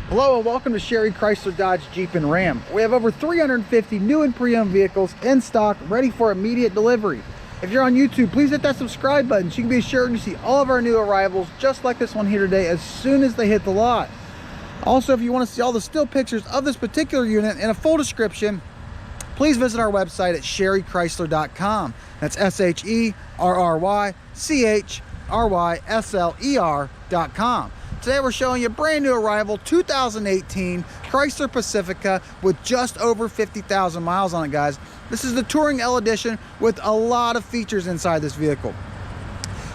Hello and welcome to Sherry Chrysler Dodge Jeep and Ram. We have over 350 new and pre-owned vehicles in stock ready for immediate delivery. If you're on YouTube, please hit that subscribe button so you can be sure to see all of our new arrivals just like this one here today as soon as they hit the lot. Also, if you want to see all the still pictures of this particular unit and a full description, please visit our website at sherrychrysler.com. That's SHERRYCHRYSLER.com. Today we're showing you a brand new arrival 2018 Chrysler Pacifica with just over 50,000 miles on it, guys. This is the Touring L Edition with a lot of features inside this vehicle.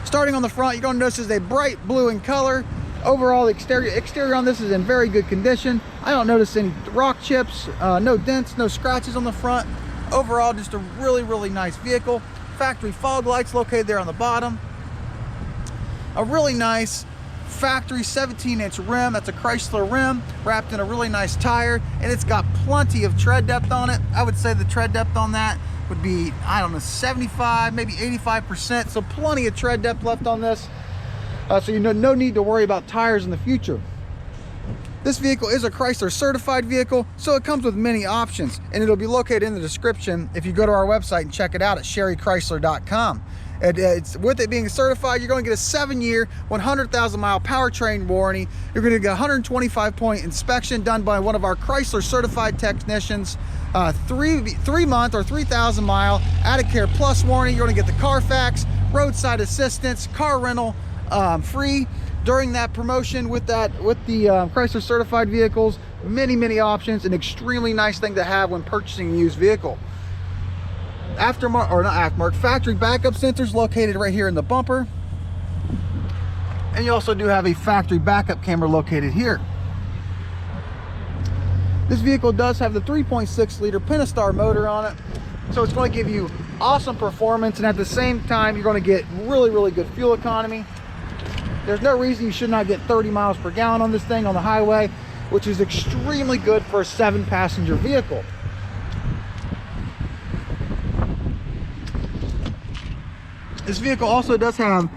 Starting on the front, you're going to notice is a bright blue in color. Overall, the exterior on this is in very good condition. I don't notice any rock chips, no dents, no scratches on the front. Overall, just a really nice vehicle. Factory fog lights located there on the bottom. A really nice factory 17-inch rim. That's a Chrysler rim wrapped in a really nice tire, and it's got plenty of tread depth on it. I would say the tread depth on that would be, I don't know, 75, maybe 85%. So plenty of tread depth left on this. So you know, no need to worry about tires in the future. This vehicle is a Chrysler certified vehicle, so it comes with many options, and it'll be located in the description if you go to our website and check it out at sherrychrysler.com. With it being certified, you're going to get a 7-year, 100,000-mile powertrain warranty. You're going to get a 125-point inspection done by one of our Chrysler certified technicians. 3-month or 3,000-mile Added Care Plus warranty. You're going to get the Carfax, roadside assistance, car rental free during that promotion with the Chrysler certified vehicles. Many options. An extremely nice thing to have when purchasing a used vehicle. Factory backup sensors located right here in the bumper, and you also do have a factory backup camera located here. This vehicle does have the 3.6 liter Pentastar motor on it, so it's going to give you awesome performance, and at the same time you're going to get really good fuel economy. There's no reason you should not get 30 miles per gallon on this thing on the highway, which is extremely good for a 7-passenger vehicle. This vehicle also does have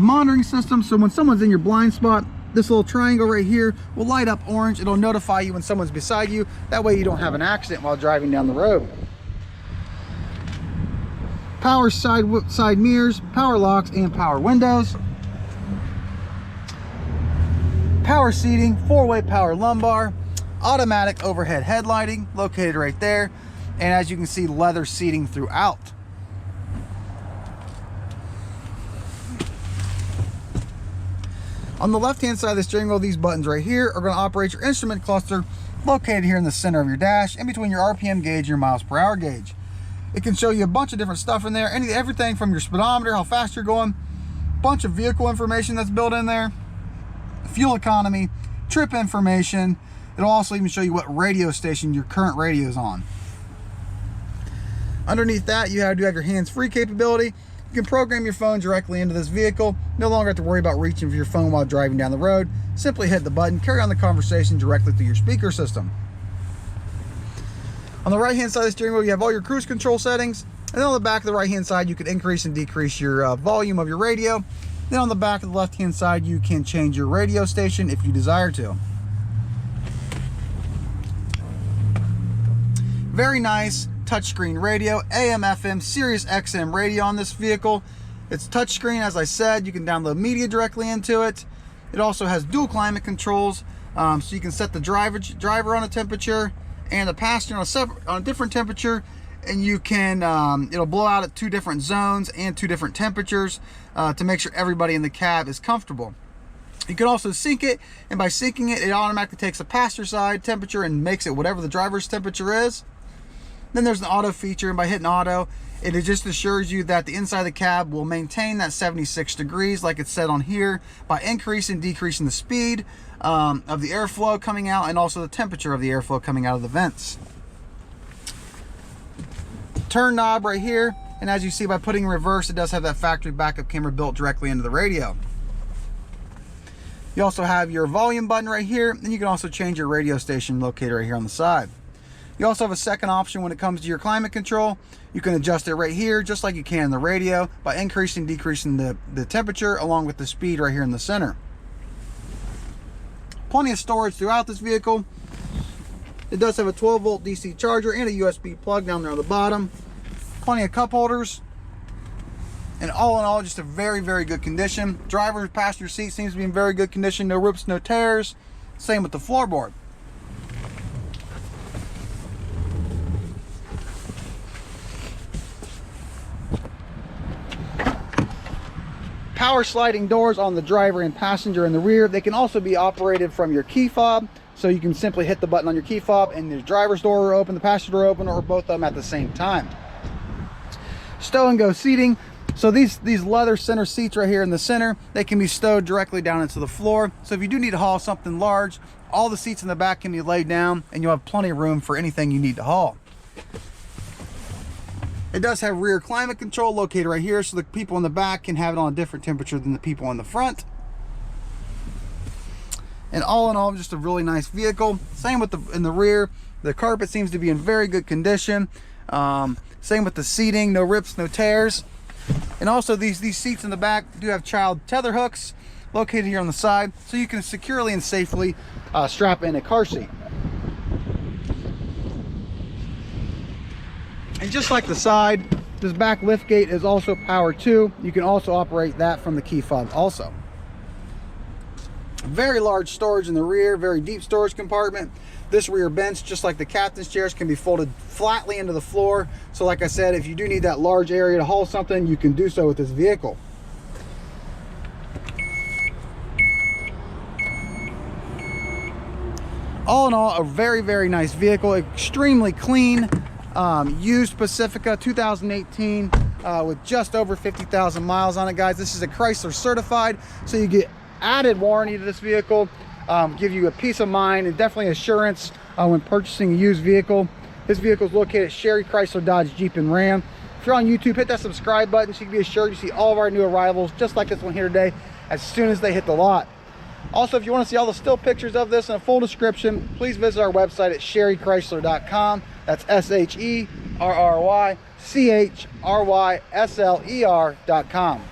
monitoring systems, so when someone's in your blind spot, this little triangle right here will light up orange. It'll notify you when someone's beside you. That way you don't have an accident while driving down the road. Power side mirrors, power locks, and power windows. Power seating, 4-way power lumbar, automatic overhead headlighting located right there, and as you can see, leather seating throughout. On the left-hand side of the steering wheel, these buttons right here are going to operate your instrument cluster located here in the center of your dash, in between your RPM gauge and your miles per hour gauge. It can show you a bunch of different stuff in there, everything from your speedometer, how fast you're going, bunch of vehicle information that's built in there, fuel economy, trip information. It'll also even show you what radio station your current radio is on. Underneath that, you do have your hands-free capability. You can program your phone directly into this vehicle. No longer have to worry about reaching for your phone while driving down the road. Simply hit the button, carry on the conversation directly through your speaker system. On the right hand side of the steering wheel, you have all your cruise control settings. And then on the back of the right hand side, you can increase and decrease your volume of your radio. Then on the back of the left hand side, you can change your radio station if you desire to. Very nice touchscreen radio, AM, FM, Sirius XM radio on this vehicle. It's touchscreen, as I said. You can download media directly into it. It also has dual climate controls, so you can set the driver on a temperature and the passenger on a different temperature, and you can it'll blow out at 2 different zones and 2 different temperatures to make sure everybody in the cab is comfortable. You can also sync it, and by syncing it, it automatically takes the passenger side temperature and makes it whatever the driver's temperature is. Then there's an auto feature, and by hitting auto, it just assures you that the inside of the cab will maintain that 76 degrees like it's said on here by increasing and decreasing the speed of the airflow coming out, and also the temperature of the airflow coming out of the vents. Turn knob right here, and as you see, by putting in reverse, it does have that factory backup camera built directly into the radio. You also have your volume button right here, and you can also change your radio station located right here on the side. You also have a second option when it comes to your climate control. You can adjust it right here, just like you can in the radio, by increasing and decreasing the temperature along with the speed right here in the center. plenty of storage throughout this vehicle. It does have a 12-volt DC charger and a USB plug down there on the bottom. Plenty of cup holders. And all in all, just a very, very good condition. Driver's passenger seat seems to be in very good condition. No rips, no tears. Same with the floorboard. Power sliding doors on the driver and passenger in the rear. They can also be operated from your key fob. So you can simply hit the button on your key fob and the driver's door will open, the passenger door open, or both of them at the same time. Stow and Go seating. So these leather center seats right here in the center, they can be stowed directly down into the floor. So if you do need to haul something large, all the seats in the back can be laid down and you'll have plenty of room for anything you need to haul. It does have rear climate control located right here, so the people in the back can have it on a different temperature than the people in the front. And all in all, just a really nice vehicle. Same with in the rear. The carpet seems to be in very good condition. Same with the seating, no rips, no tears. And also these seats in the back do have child tether hooks located here on the side, so you can securely and safely strap in a car seat. And just like the side, this back lift gate is also power too. You can also operate that from the key fob also. Very large storage in the rear, very deep storage compartment. This rear bench, just like the captain's chairs, can be folded flatly into the floor. So like I said, if you do need that large area to haul something, you can do so with this vehicle. All in all, a very, very nice vehicle, extremely clean. Used Pacifica 2018 with just over 50,000 miles on it, guys. This is a Chrysler certified, so you get added warranty to this vehicle, give you a peace of mind and definitely assurance when purchasing a used vehicle. This vehicle is located at Sherry Chrysler Dodge Jeep and Ram. If you're on YouTube, hit that subscribe button so you can be assured you see all of our new arrivals, just like this one here today, as soon as they hit the lot. Also, if you want to see all the still pictures of this and a full description, please visit our website at sherrychrysler.com. That's SHERRYCHRYSLER.com.